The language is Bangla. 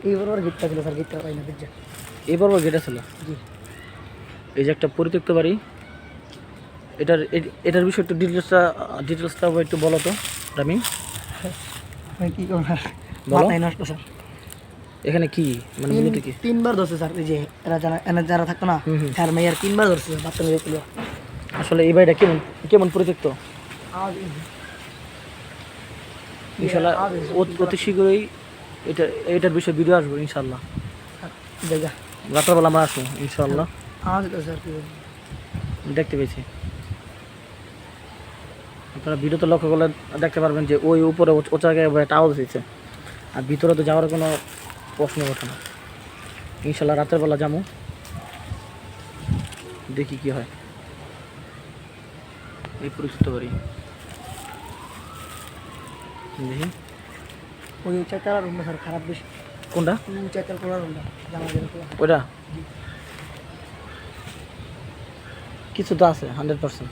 এইবার গেটটা ছিল স্যার, গেটটা পাই না বুঝছেন। এবার গেট ছিল। জি। এই যে একটা পরিত্যক্ত বাড়ি, এটার বিষয়ে একটু ডিটেলসটা একটু বলো তো রামি। মানে কি করবো স্যার, বলো। মাথায় নষ্ট স্যার। এখানে কি মানে মূলত কি? তিনবার ধরছে স্যার, এই যে যারা থাকতো না, হ্যাঁ মেয়ের তিনবার ধরছে বাচ্চা মেয়ে ছিল। আসলে এই বাড়িটা কেমন কেমন পরিত্যক্ত? ইনশাল্লাহ অতি শীঘ্রই এটার বিষয়ে ভিডিও আসবো ইনশাল্লাহ। জায়গা রাত্রবেলা আমরা আসবো ইনশাল্লাহ। আমাদের তো স্যার কি বলবো। দেখতে পেয়েছি, আপনারা ভিডিওতে লক্ষ্য করলে দেখতে পারবেন যে ওই উপরে ও জায়গায় একটা আওয়াজ হয়েছে, আর ভিতরে তো যাওয়ার কোনো প্রশ্ন ওঠে না। ইনশাল্লাহ রাতের বেলা যাবো, দেখি কি হয়। এই পরিচিত বাড়ি দেখি ওই চারটার রুমটা স্যার খারাপ বেশি। কোনটা? চারটার খোলা রুমটা জানা যায় ওইটা কিছু তো আছে 100%।